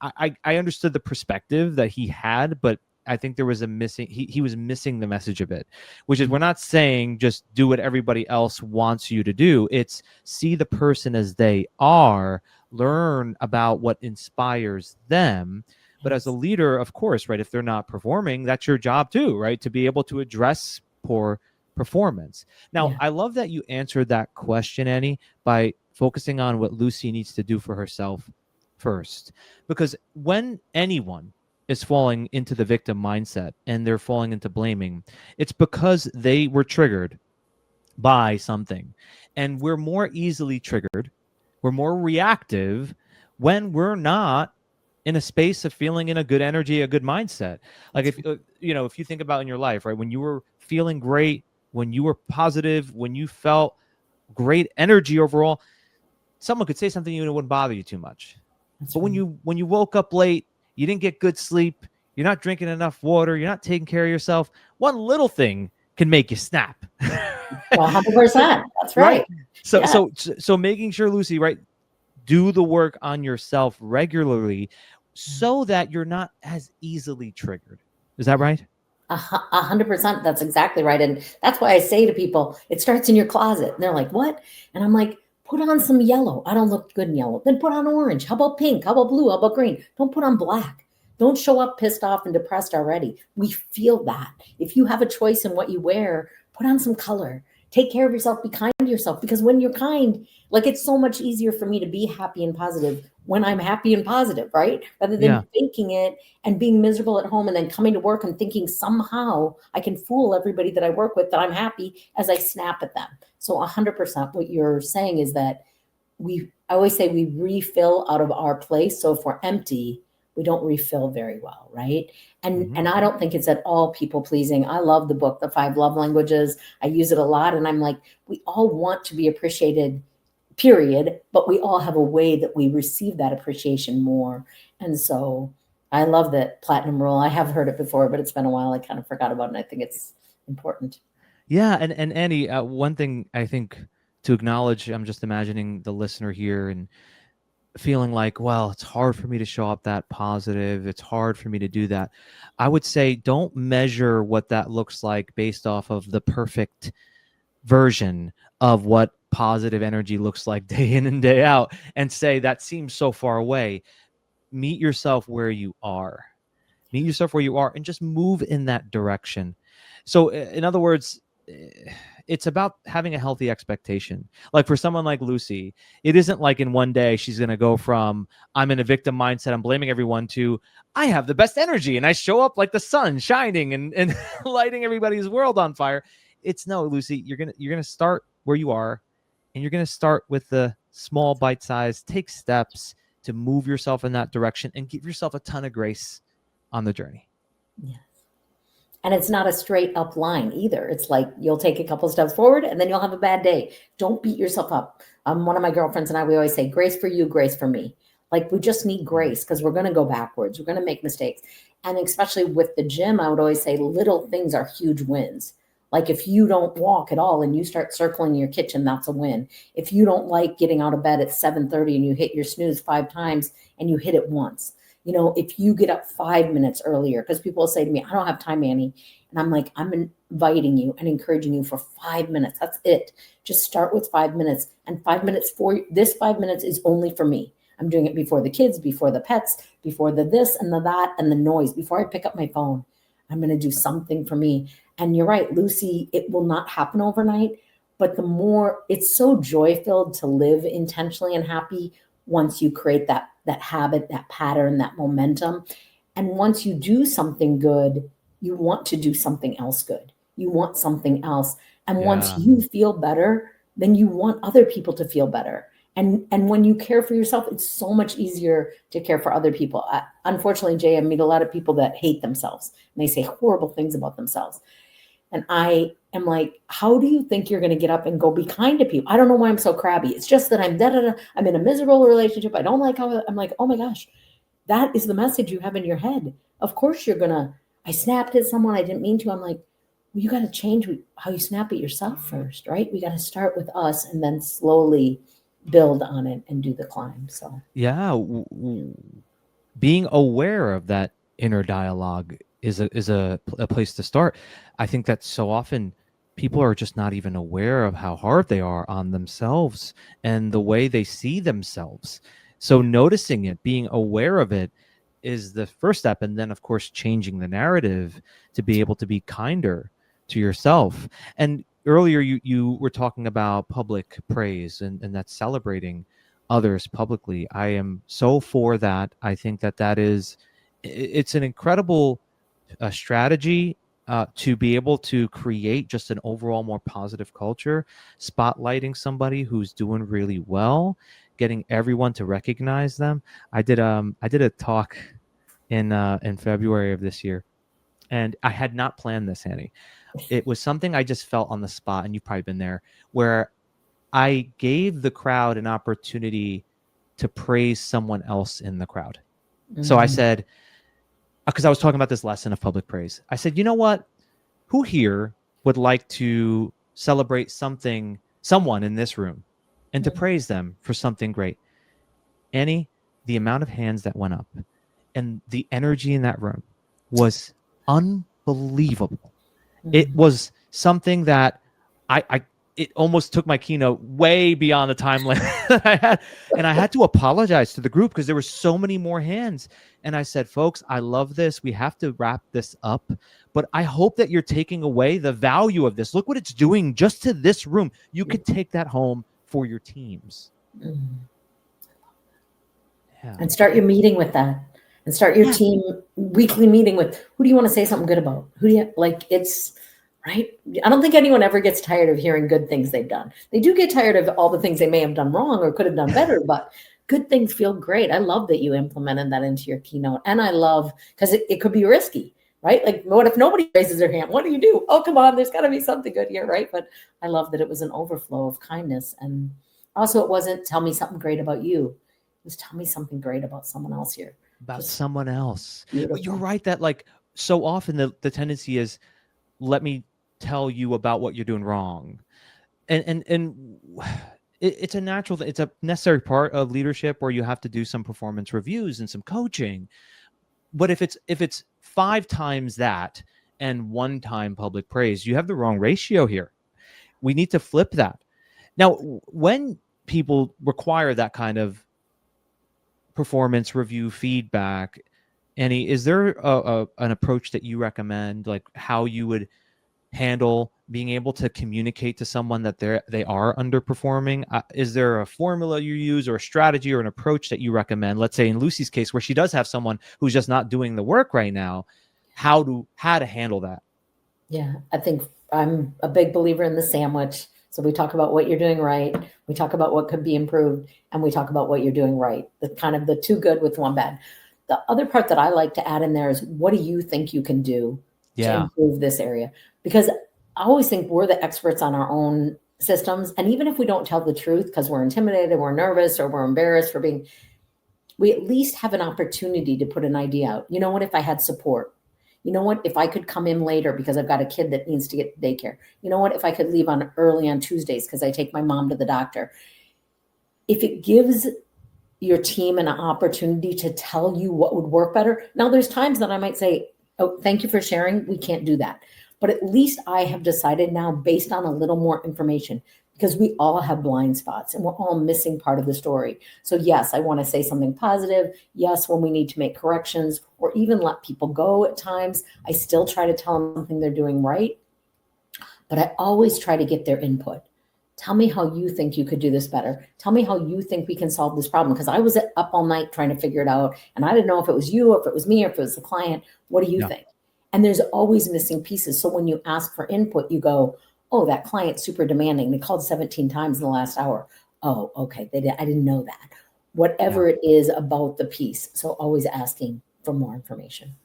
I understood the perspective that he had, but I think there was he was missing the message a bit, which is, we're not saying just do what everybody else wants you to do. It's see the person as they are, learn about what inspires them. But as a leader, of course, right, if they're not performing, that's your job too, right? To be able to address poor performance. Now, I love that you answered that question, Annie, by focusing on what Lucy needs to do for herself first. Because when anyone is falling into the victim mindset and they're falling into blaming, it's because they were triggered by something. And we're more easily triggered, we're more reactive when we're not in a space of feeling in a good energy, a good mindset. Like if if you think about in your life, right, when you were feeling great, when you were positive, when you felt great energy overall, someone could say something and it wouldn't bother you too much. But when you woke up late, you didn't get good sleep, you're not drinking enough water, you're not taking care of yourself, one little thing can make you snap. 100%. That's right. So making sure, Lucy, right, do the work on yourself regularly so that you're not as easily triggered. Is that right? 100%. That's exactly right. And that's why I say to people, it starts in your closet. And they're like, what? And I'm like, put on some yellow. I don't look good in yellow. Then put on orange. How about pink? How about blue? How about green? Don't put on black. Don't show up pissed off and depressed already. We feel that. If you have a choice in what you wear, put on some color. Take care of yourself. Be kind to yourself. Because when you're kind, like it's so much easier for me to be happy and positive when I'm happy and positive, right? Rather Yeah. than faking it and being miserable at home and then coming to work and thinking somehow I can fool everybody that I work with that I'm happy as I snap at them. So 100% what you're saying is that I always say we refill out of our place. So if we're empty, we don't refill very well, right? And I don't think it's at all people pleasing. I love the book, The Five Love Languages. I use it a lot. And I'm like, we all want to be appreciated, period, but we all have a way that we receive that appreciation more. And so I love that platinum rule. I have heard it before, but it's been a while. I kind of forgot about it. And I think it's important. Yeah, and Annie, one thing I think to acknowledge, I'm just imagining the listener here and feeling like, well, it's hard for me to show up that positive. It's hard for me to do that. I would say don't measure what that looks like based off of the perfect version of what positive energy looks like day in and day out and say that seems so far away. Meet yourself where you are. Meet yourself where you are and just move in that direction. So, in other words, it's about having a healthy expectation. Like for someone like Lucy, it isn't like in one day she's going to go from I'm in a victim mindset, I'm blaming everyone, to I have the best energy and I show up like the sun shining and lighting everybody's world on fire. It's no, Lucy, you're gonna start where you are, and you're gonna start with the small bite size. Take steps to move yourself in that direction and give yourself a ton of grace on the journey. Yes. And it's not a straight up line either. It's like you'll take a couple steps forward and then you'll have a bad day. Don't beat yourself up. One of my girlfriends and I, we always say, grace for you, grace for me. Like we just need grace because we're going to go backwards. We're going to make mistakes. And especially with the gym, I would always say little things are huge wins. Like if you don't walk at all and you start circling your kitchen, that's a win. If you don't like getting out of bed at 7:30 and you hit your snooze 5 times and you hit it once, if you get up 5 minutes earlier, because people will say to me, I don't have time, Annie. And I'm like, I'm inviting you and encouraging you for 5 minutes. That's it. Just start with 5 minutes. And 5 minutes for this 5 minutes is only for me. I'm doing it before the kids, before the pets, before the this and the that and the noise. Before I pick up my phone, I'm going to do something for me. And you're right, Lucy, it will not happen overnight. But the more it's so joy filled to live intentionally and happy once you create that habit, that pattern, that momentum. And once you do something good, you want to do something else good. You want something else. And once Yeah. you feel better, then you want other people to feel better. And when you care for yourself, it's so much easier to care for other people. Unfortunately, Jay, I meet a lot of people that hate themselves and they say horrible things about themselves. And I am like, how do you think you're going to get up and go be kind to people? I don't know why I'm so crabby. It's just that I'm in a miserable relationship. I don't like how I'm like, oh my gosh, that is the message you have in your head. Of course I snapped at someone I didn't mean to. I'm like, well, you got to change how you snap at yourself first, right? We got to start with us and then slowly build on it and do the climb. So Yeah, being aware of that inner dialogue is a place to start. I think that so often people are just not even aware of how hard they are on themselves and the way they see themselves. So noticing it, being aware of it, is the first step, and then of course changing the narrative to be able to be kinder to yourself. And earlier you were talking about public praise and that's celebrating others publicly. I am so for that. I think that it's an incredible strategy to be able to create just an overall more positive culture, spotlighting somebody who's doing really well, getting everyone to recognize them. I did a talk in February of this year, and I had not planned this, Annie. It was something I just felt on the spot, and you've probably been there, where I gave the crowd an opportunity to praise someone else in the crowd. So I said, because I was talking about this lesson of public praise, I said, you know what? Who here would like to celebrate someone in this room and to praise them for something great? Annie, the amount of hands that went up and the energy in that room was unbelievable. It Mhm. was something that it almost took my keynote way beyond the time limit that I had. And I had to apologize to the group because there were so many more hands. And I said, folks, I love this. We have to wrap this up. But I hope that you're taking away the value of this. Look what it's doing just to this room. You could take that home for your teams. Mhm. Yeah. And start your meeting with that. And start your Yeah. team weekly meeting with, who do you want to say something good about? Who do you like? It's right. I don't think anyone ever gets tired of hearing good things they've done. They do get tired of all the things they may have done wrong or could have done better, but good things feel great. I love that you implemented that into your keynote. And I love, because it could be risky, right? Like, what if nobody raises their hand? What do you do? Oh, come on, there's got to be something good here, right? But I love that it was an overflow of kindness. And also, it wasn't tell me something great about you. It was tell me something great about someone else here. About Just someone else. But you're beautiful. right that like so often the tendency is, let me tell you about what you're doing wrong. And it's a natural thing. It's a necessary part of leadership where you have to do some performance reviews and some coaching. But if it's 5 times that and 1 time public praise, you have the wrong ratio here. We need to flip that. Now, when people require that kind of performance review feedback, Annie, is there an approach that you recommend, like how you would handle being able to communicate to someone that they are underperforming? Is there a formula you use or a strategy or an approach that you recommend? Let's say in Lucy's case, where she does have someone who's just not doing the work right now, how to handle that? Yeah, I think I'm a big believer in the sandwich. So we talk about what you're doing right, we talk about what could be improved, and we talk about what you're doing right. The kind of the two good with one bad. The other part that I like to add in there is, what do you think you can do to Yeah. improve this area? Because I always think we're the experts on our own systems. And even if we don't tell the truth because we're intimidated, we're nervous, or we're embarrassed for being, we at least have an opportunity to put an idea out. You know what, if I had support? You know what, if I could come in later because I've got a kid that needs to get daycare? You know what, if I could leave on early on Tuesdays because I take my mom to the doctor? If it gives your team an opportunity to tell you what would work better. Now, there's times that I might say, oh, thank you for sharing. We can't do that. But at least I have decided now, based on a little more information, because we all have blind spots and we're all missing part of the story. So, yes, I want to say something positive. Yes, when we need to make corrections or even let people go at times, I still try to tell them something they're doing right. But I always try to get their input. Tell me how you think you could do this better. Tell me how you think we can solve this problem. Because I was up all night trying to figure it out. And I didn't know if it was you, or if it was me, or if it was the client. What do you Yeah. think? And there's always missing pieces. So when you ask for input, you go, oh, that client's super demanding. They called 17 times in the last hour. Oh, okay. I didn't know that. Yeah. Whatever it is about the piece. So always asking for more information.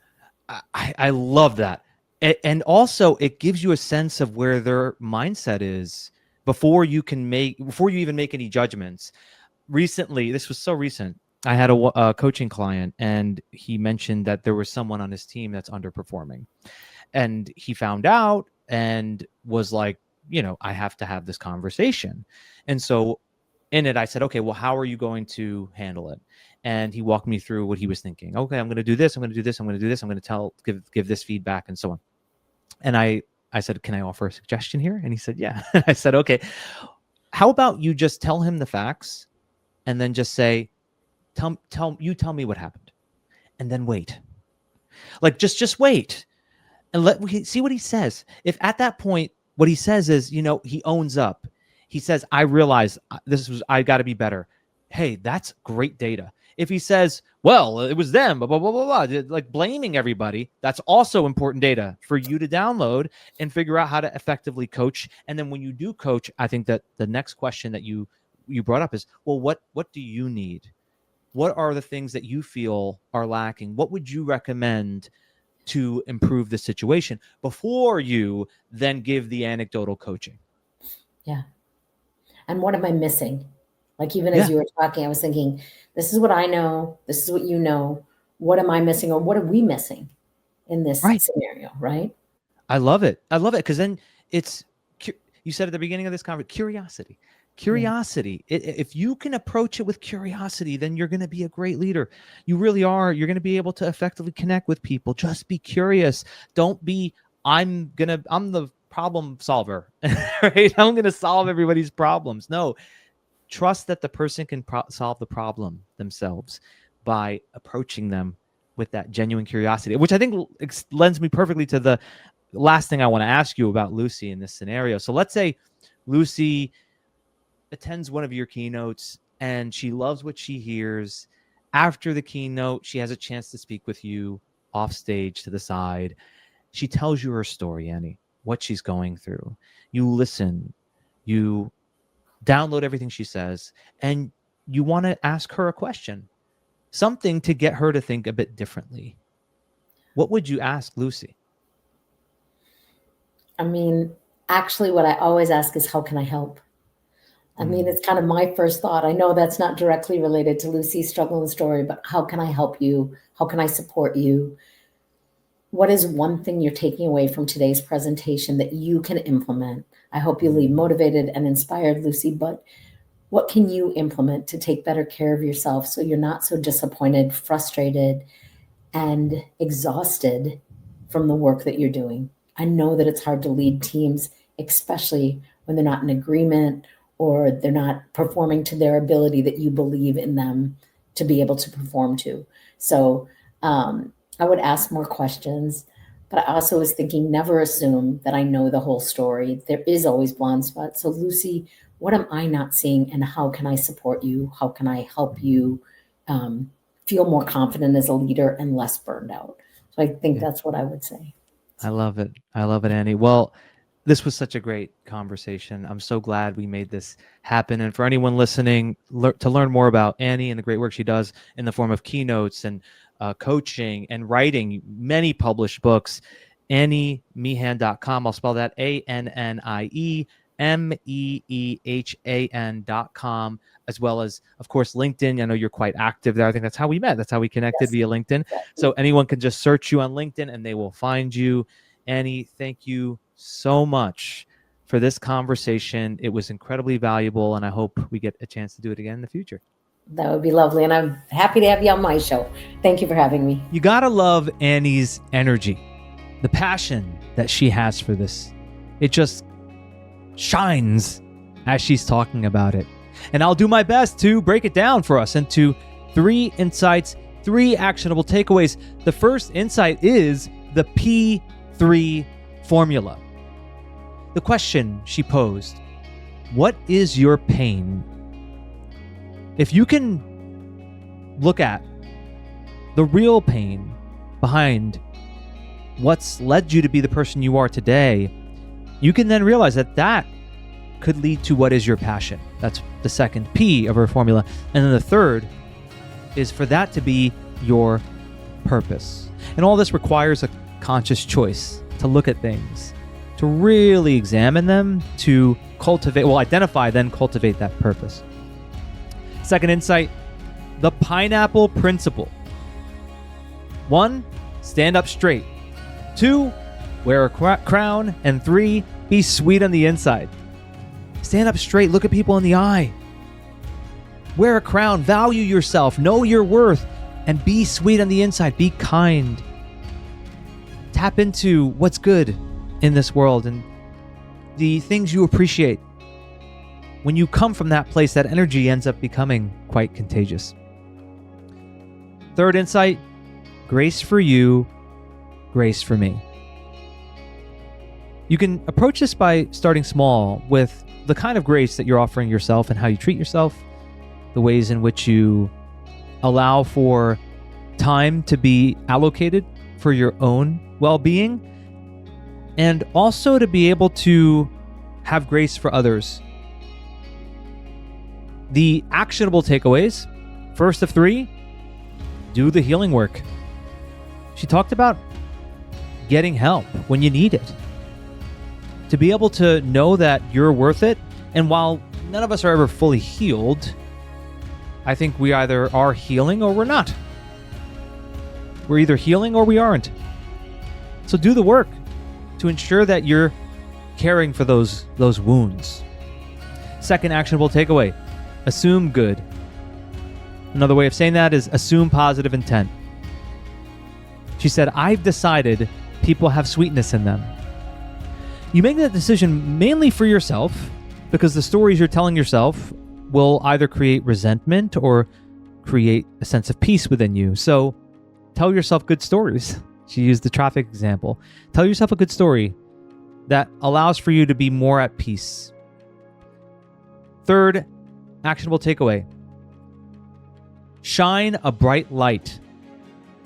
I love that. And also it gives you a sense of where their mindset is before you even make any judgments. Recently, this was so recent, I had a coaching client, and he mentioned that there was someone on his team that's underperforming, and he found out and was like, I have to have this conversation. And so in it, I said, okay, well, how are you going to handle it? And he walked me through what he was thinking. Okay, I'm going to do this. I'm going to do this. I'm going to do this. I'm going to give this feedback and so on. And I said, can I offer a suggestion here? And he said, yeah. I said, okay, how about you just tell him the facts and then just say, tell me what happened, and then wait. Like just wait and see what he says. If at that point what he says is, he owns up, he says, I realize I got to be better. Hey, that's great data. If he says, well, it was them, blah, blah, blah, blah, blah, like blaming everybody, that's also important data for you to download and figure out how to effectively coach. And then when you do coach, I think that the next question that you brought up is, well, what do you need? What are the things that you feel are lacking? What would you recommend to improve the situation before you then give the anecdotal coaching? Yeah. And what am I missing? Like, even as Yeah, you were talking, I was thinking, this is what I know. This is what you know. What am I missing? Or what are we missing in this right. scenario? Right. I love it. I love it because then it's, you said at the beginning of this conversation, curiosity. Curiosity. If you can approach it with curiosity, then you're going to be a great leader. You really are. You're going to be able to effectively connect with people. Just be curious. Don't be, I'm the problem solver, right? I'm going to solve everybody's problems. No, trust that the person can solve the problem themselves by approaching them with that genuine curiosity, which I think lends me perfectly to the last thing I want to ask you about Lucy in this scenario. So let's say Lucy attends one of your keynotes and she loves what she hears. After the keynote, she has a chance to speak with you off stage to the side. She tells you her story, Annie, what she's going through. You listen, you download everything she says, and you want to ask her a question, something to get her to think a bit differently. What would you ask Lucy? I mean, actually, what I always ask is, how can I help? I mean, it's kind of my first thought. I know that's not directly related to Lucy's struggle and story, but how can I help you? How can I support you? What is one thing you're taking away from today's presentation that you can implement? I hope you leave motivated and inspired, Lucy, but what can you implement to take better care of yourself so you're not so disappointed, frustrated, and exhausted from the work that you're doing? I know that it's hard to lead teams, especially when they're not in agreement or they're not performing to their ability that you believe in them to be able to perform to. So I would ask more questions, but I also was thinking, never assume that I know the whole story. There is always blind spots. So Lucy, what am I not seeing, and how can I support you? How can I help you feel more confident as a leader and less burned out? So I think that's what I would say. I love it. I love it, Annie. Well, this was such a great conversation. I'm so glad we made this happen. And for anyone listening, to learn more about Annie and the great work she does in the form of keynotes and coaching and writing many published books, AnnieMeehan.com. I'll spell that AnnieMeehan.com, as well as, of course, LinkedIn. I know you're quite active there. I think that's how we met. That's how we connected via LinkedIn. So anyone can just search you on LinkedIn and they will find you. Annie, thank you so much for this conversation. It was incredibly valuable, and I hope we get a chance to do it again in the future. That would be lovely, and I'm happy to have you on my show. Thank you for having me. You gotta love Annie's energy, the passion that she has for this. It just shines as she's talking about it. And I'll do my best to break it down for us into 3 insights, 3 actionable takeaways. The first insight is the P3 formula. The question she posed, what is your pain? If you can look at the real pain behind what's led you to be the person you are today, you can then realize that that could lead to what is your passion. That's the second P of her formula. And then the third is for that to be your purpose. And all this requires a conscious choice to look at things, to really examine them, to identify, then cultivate that purpose. Second insight, the pineapple principle. 1, stand up straight. 2, wear a crown. And 3, be sweet on the inside. Stand up straight, look at people in the eye. Wear a crown, value yourself, know your worth, and be sweet on the inside. Be kind. Tap into what's good in this world and the things you appreciate. When you come from that place, that energy ends up becoming quite contagious. Third insight, grace for you, grace for me. You can approach this by starting small with the kind of grace that you're offering yourself and how you treat yourself, the ways in which you allow for time to be allocated for your own well-being, and also to be able to have grace for others. The actionable takeaways, first of 3, do the healing work. She talked about getting help when you need it. To be able to know that you're worth it, and while none of us are ever fully healed, I think we either are healing or we're not. We're either healing or we aren't. So do the work to ensure that you're caring for those wounds. Second actionable takeaway, assume good. Another way of saying that is assume positive intent. She said, I've decided people have sweetness in them. You make that decision mainly for yourself because the stories you're telling yourself will either create resentment or create a sense of peace within you. So tell yourself good stories. She used the traffic example. Tell yourself a good story that allows for you to be more at peace. Third actionable takeaway, shine a bright light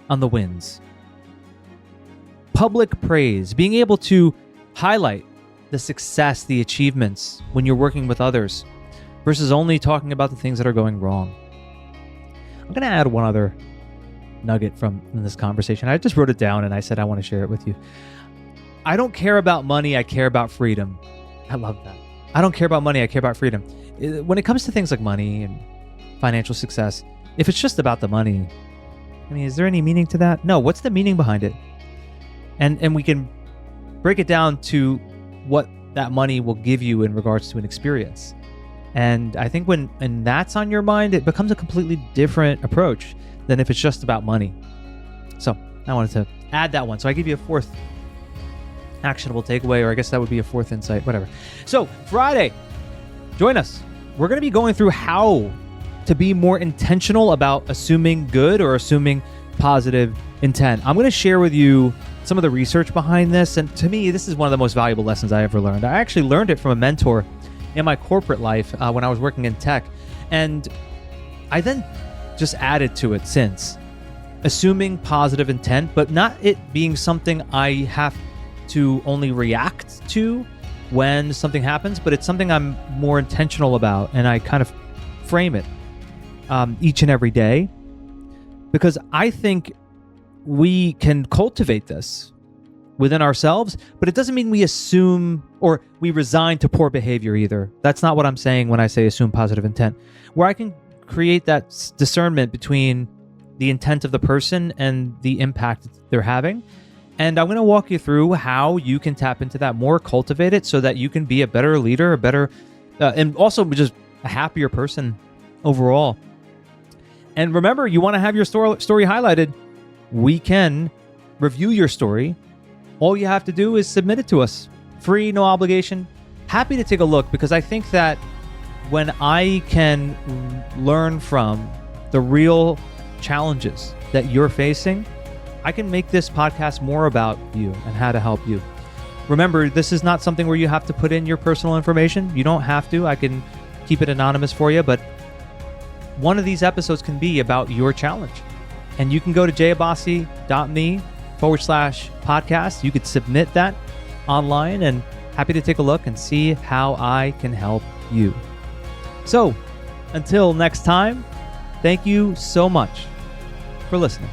on the wins. Public praise, being able to highlight the success, the achievements when you're working with others versus only talking about the things that are going wrong. I'm going to add one other nugget from this conversation. I just wrote it down and I said I want to share it with you. I don't care about money, I care about freedom. I love that. I don't care about money, I care about freedom. When it comes to things like money and financial success, if it's just about the money, I mean, is there any meaning to that? No, what's the meaning behind it? And we can break it down to what that money will give you in regards to an experience. And I think when that's on your mind, it becomes a completely different approach than if it's just about money. So I wanted to add that one. So I give you a fourth actionable takeaway, or I guess that would be a fourth insight, whatever. So Friday, join us. We're going to be going through how to be more intentional about assuming good or assuming positive intent. I'm going to share with you some of the research behind this. And to me, this is one of the most valuable lessons I ever learned. I actually learned it from a mentor in my corporate life when I was working in tech. And I then just added to it since. Assuming positive intent, but not it being something I have to only react to when something happens, but it's something I'm more intentional about. And I kind of frame it each and every day because I think we can cultivate this within ourselves, but it doesn't mean we assume or we resign to poor behavior either. That's not what I'm saying when I say assume positive intent, where I can create that discernment between the intent of the person and the impact they're having. And I'm going to walk you through how you can tap into that more, cultivate it so that you can be a better leader, a better, and also just a happier person overall. And remember, you want to have your story highlighted. We can review your story. All you have to do is submit it to us. Free, no obligation. Happy to take a look because I think that when I can learn from the real challenges that you're facing, I can make this podcast more about you and how to help you. Remember, this is not something where you have to put in your personal information. You don't have to. I can keep it anonymous for you, but one of these episodes can be about your challenge. And you can go to jayabasi.me/podcast. You could submit that online and happy to take a look and see how I can help you. So until next time, thank you so much for listening.